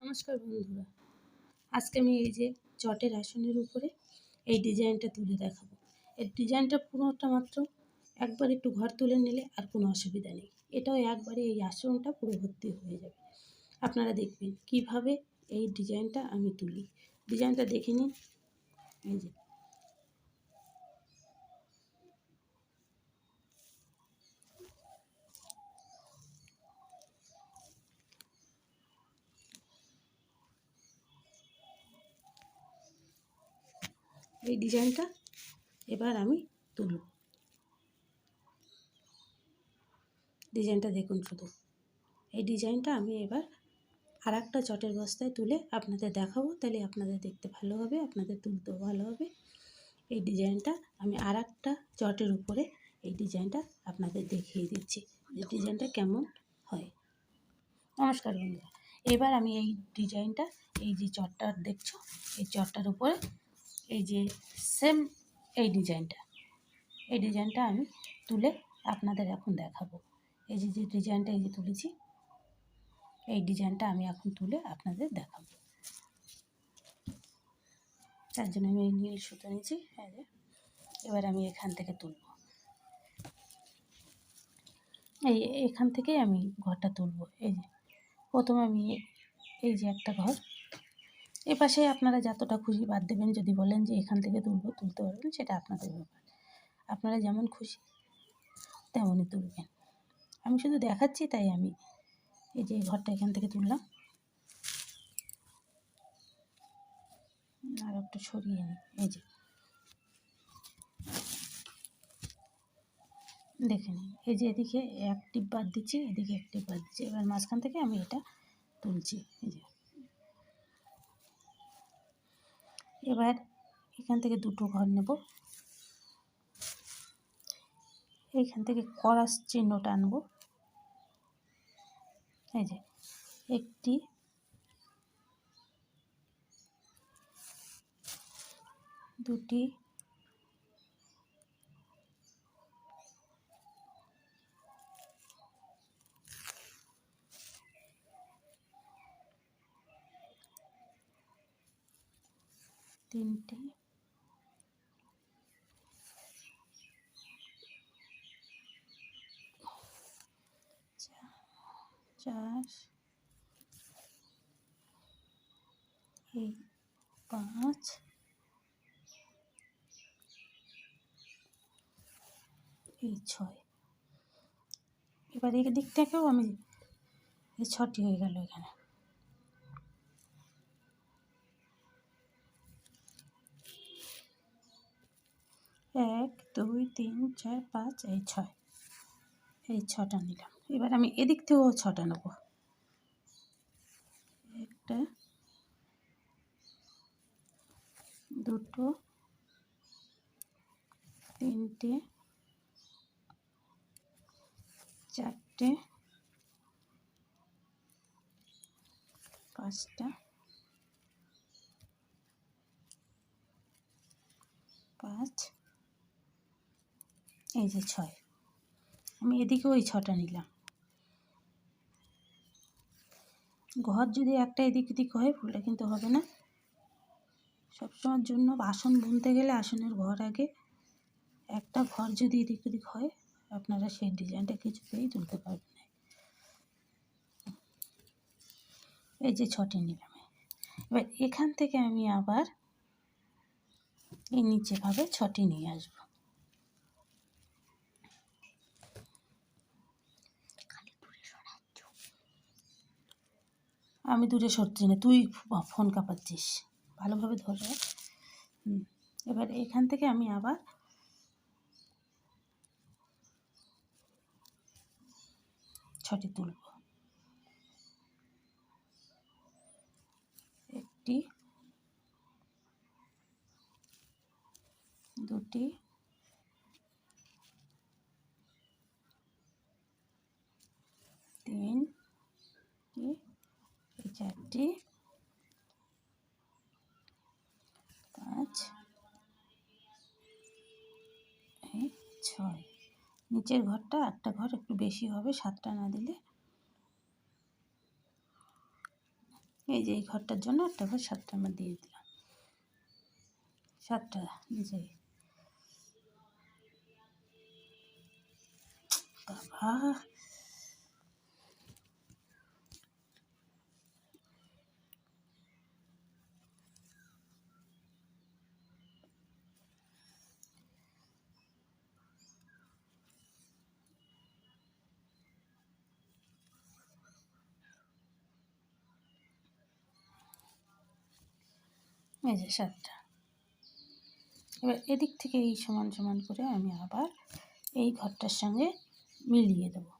নমস্কার বন্ধুরা, আজকে আমি এই যে চটের আসনের উপরে এই ডিজাইনটা তুলে দেখাবো। এর ডিজাইনটা পুরোটা মাত্র একবার একটু ঘর তুলে নিলে আর কোনো অসুবিধা নেই। এটাও একবারে এই আসনটা পুরো ভর্তি হয়ে যাবে। আপনারা দেখবেন কিভাবে এই ডিজাইনটা আমি তুলি। ডিজাইনটা দেখে নিন। এই যে এই ডিজাইনটা এবার আমি তুলব। ডিজাইনটা দেখুন শুধু। এই ডিজাইনটা আমি এবার আর একটা চটের বস্তায় তুলে আপনাদের দেখাবো, তাহলে আপনাদের দেখতে ভালো হবে, আপনাদের তুলতেও ভালো হবে। এই ডিজাইনটা আমি আর একটা চটের উপরে এই ডিজাইনটা আপনাদের দেখিয়ে দিচ্ছি যে ডিজাইনটা কেমন হয়। নমস্কার বন্ধুরা, এবার আমি এই ডিজাইনটা এই যে চটটা দেখছো এই চটটার উপরে এই যে সেম এই ডিজাইনটা আমি তুলে আপনাদের এখন দেখাবো। এই যে ডিজাইনটা এই যে তুলেছি, এই ডিজাইনটা আমি এখন তুলে আপনাদের দেখাবো। তার জন্য আমি এই নীল সুতো নিয়েছি। এবার আমি এখান থেকে তুলব। এখান থেকে আমি ঘরটা তুলব। এই যে প্রথমে আমি এই যে একটা ঘর, এপাশে আপনারা যতটা খুশি বাদ দেবেন। যদি বলেন যে এখান থেকে তুলতে পারবেন, সেটা আপনাদের ব্যাপার। আপনারা যেমন খুশি তেমনই তুলবেন। আমি শুধু দেখাচ্ছি, তাই আমি এই যে ঘরটা এখান থেকে তুললাম। আর একটু সরিয়ে নিই। এই যে দেখে নিন, এই যে এদিকে এক টিপ বাদ দিচ্ছি, এদিকে এক টিপ বাদ দিচ্ছি। এবার মাঝখান থেকে আমি এটা তুলছি। এই যে এবার এখান থেকে দুটো ঘর নেব। এইখান থেকে ক্রস চিহ্নটা আনব। এই যে একটি, দুটি, তিনটে, চার, এই 5, এই 6। এবার এই দিক থেকেও আমি এই 6টি হয়ে গেল। এখানে 1 2 3 4 5, এই 6, এই 6টা নিলাম। এবার আমি এদিক থেকেও 6টা নেব। একটা, দুটো, তিনটে, চারটে, পাঁচটা, 5, এই যে 6। আমি এদিকেও ওই 6টা নিলাম। ঘর যদি একটা এদিক ওদিক হয়, ফুলটা কিন্তু হবে না। সবসময়ের জন্য আসন বুনতে গেলে আসনের ঘর আগে। একটা ঘর যদি এদিক ওদিক হয়, আপনারা সেই ডিজাইনটা কিছুতেই তুলতে পারবেন না। এই যে 6টি নিলাম। এবার এখান থেকে আমি আবার এই নিচেভাবে 6টি নিয়ে আসবো। আমি দূরে সরছি না, তুই ফোন কাঁপাচ্ছিস, ভালোভাবে ধরে। এবার এখান থেকে আমি আবার 6টি তুলব। একটি, দুটি, তিন, এই 4টি, 5, এই 6। নিচের ঘরটা একটা ঘর একটু বেশি হবে, 7টা না দিলে। এই যে এই ঘরটার জন্য একটা ঘর 7টা আমরা দিয়ে দিলাম, 7টা যে বাবা এই যে 7টা। এবার এদিক থেকে এই সমান সমান করে আমি আবার এই ঘরটার সঙ্গে মিলিয়ে দেবো।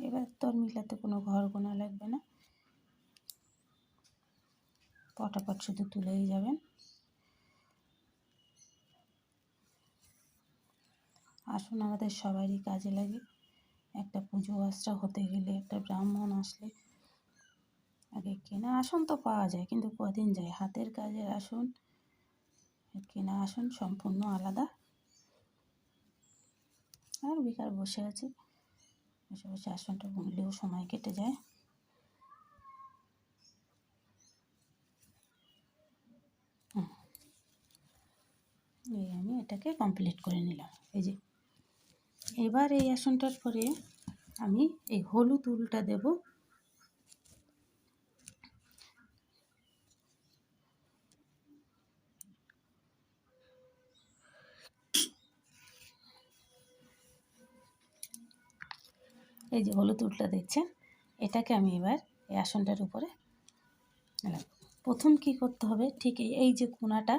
এবার তো আর মিলাতে কোনো ঘর গোনা লাগবে না, পটাপট শুধু তুলেই যাবেন। আসুন আমাদের সবারই কাজে লাগে। একটা পুজো আশ্রা হতে গেলে, একটা ব্রাহ্মণ আসলে আগে কেনা আসন তো পাওয়া যায়, কিন্তু কদিন যায়। হাতের কাজের আসন, কেনা আসন সম্পূর্ণ আলাদা। আর বেকার বসে আছি, বসে বসে আসনটা বুনলেও সময় কেটে যায়। এই আমি এটাকে কমপ্লিট করে নিলাম। এই যে এবার এই আসনটার পরে আমি এই হলুদ উলটা দেব। এই যে হলুদ উলটা দেখছেন, এটাকে আমি এবার এই আসনটার উপরে রাখবো। প্রথম কি করতে হবে, ঠিক এই যে কোণাটা,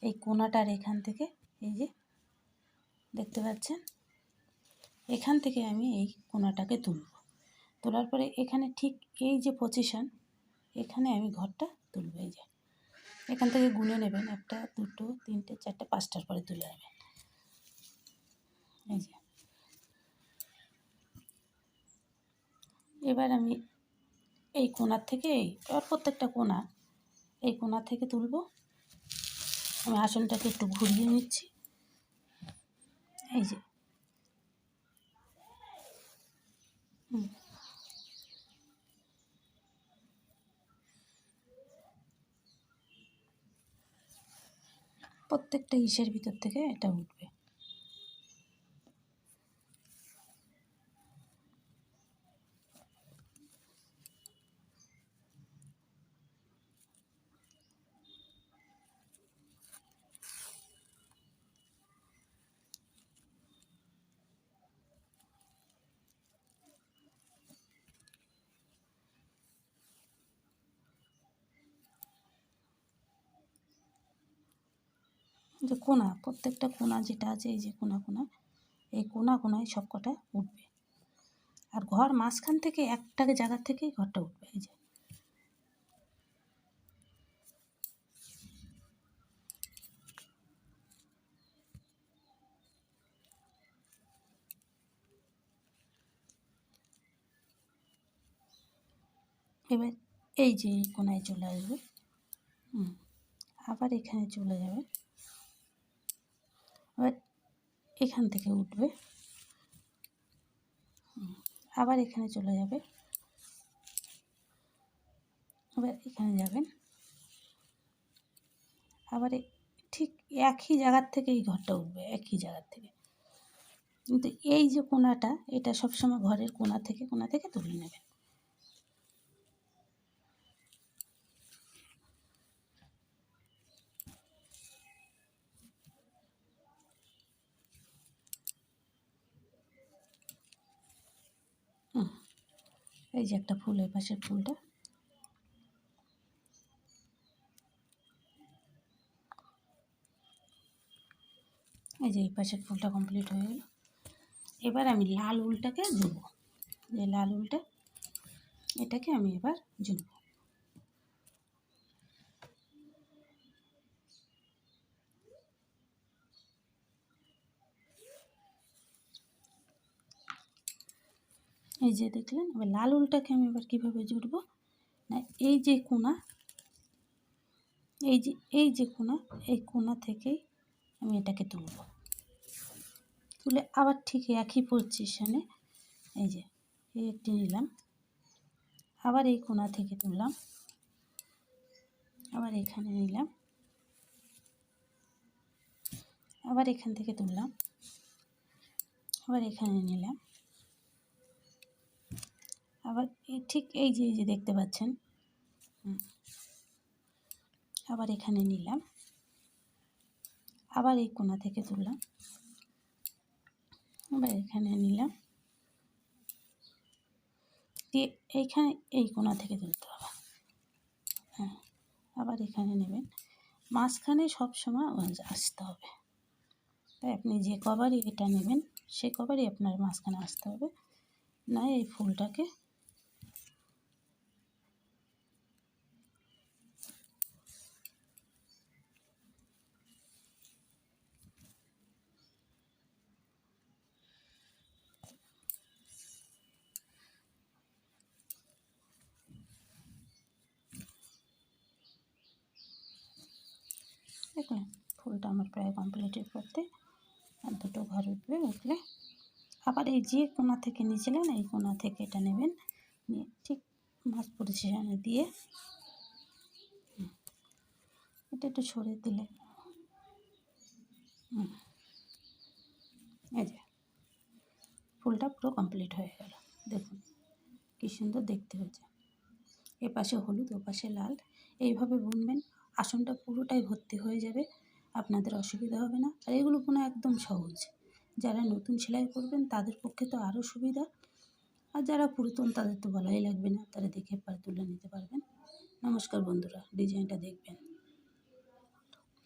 এই কোণাটার এখান থেকে এই যে দেখতে পাচ্ছেন, এখান থেকে আমি এই কোণাটাকে তুলব। তোলার পরে এখানে ঠিক এই যে পজিশন, এখানে আমি ঘরটা তুলব। এই যে এখান থেকে গুনে নেবেন, 1 2 3 4 5টার পরে তুলে নেবেন। এই যে এবার আমি এই কোণার থেকে এবার প্রত্যেকটা কোণা, এই কোণা থেকে তুলব। আমি আসনটাকে একটু ঘুরিয়ে নিচ্ছি। এই যে প্রত্যেকটা ইসের ভিতর থেকে এটা উঠবে। যে কোণা, প্রত্যেকটা কোণা যেটা আছে, এই যে কোণা কোণা, এই কোণা কোণায় সব কটা উঠবে। আর ঘর মাঝখান থেকে একটা জায়গার থেকেই ঘরটা উঠবে। এই যে এবার এই যে এই কোণায় চলে আসবে, আবার এখানে চলে যাবে, আবার এখান থেকে উঠবে, আবার এখানে চলে যাবে, আবার এখানে যাবেন, আবার ঠিক একই জায়গার থেকে এই ঘরটা উঠবে, একই জায়গার থেকে। কিন্তু এই যে কোণাটা, এটা সবসময় ঘরের কোণা থেকে তুলে নেবেন। এই যে একটা ফুল, এই পাশের ফুলটা, এই যে এই পাশের ফুলটা কমপ্লিট হয়ে গেল। এবার আমি লাল উলটাকে জুড়ব। যে লাল উলটা, এটাকে আমি এবার জুড়ব। এই যে দেখলেন, এবার লাল উলটাকে আমি এবার কীভাবে জুড়ব না, এই যে কোণা, এই যে কোণা, এই কোণা থেকেই আমি এটাকে তুলব। তুলে আবার ঠিক একই পজিশনে এই যে এই একটি নিলাম, আবার এই কোণা থেকে তুললাম, আবার এখানে নিলাম, আবার এখান থেকে তুললাম, আবার এখানে নিলাম, আবার ঠিক এই যে দেখতে পাচ্ছেন, আবার এখানে নিলাম, আবার এই কোণা থেকে তুললাম, আবার এখানে নিলাম, দিয়ে এইখানে এই কোণা থেকে তুলতে হবে। হ্যাঁ, আবার এখানে নেবেন, মাঝখানে সবসময় আসতে হবে। তাই আপনি যে কভারই এটা নেবেন সে কভারই আপনার মাঝখানে আসতে হবে, না এই ফুলটাকে দেখলেন ফুলটা আমার প্রায় কমপ্লিটের করতে আর দুটো ঘর উঠবে, উঠলে আবার এই যে কোণা থেকে নিয়েছিলেন এই কোণা থেকে এটা নেবেন, নিয়ে ঠিক মাছ পজিশনে দিয়ে এটা একটু সরিয়ে দিলে এই যে ফুলটা পুরো কমপ্লিট হয়ে গেল। দেখুন কী সুন্দর দেখতে হয়েছে, এ পাশে হলুদ ও পাশে লাল, এইভাবে বুনবেন, আসনটা পুরোটাই ভর্তি হয়ে যাবে, আপনাদের অসুবিধা হবে না। আর এগুলো বোনা একদম সহজ, যারা নতুন সেলাই করবেন তাদের পক্ষে তো আরও সুবিধা, আর যারা পুরাতন তাদের তো বলাই লাগবে না, তারা দেখে তুলে নিতে পারবেন। নমস্কার বন্ধুরা, ডিজাইনটা দেখবেন।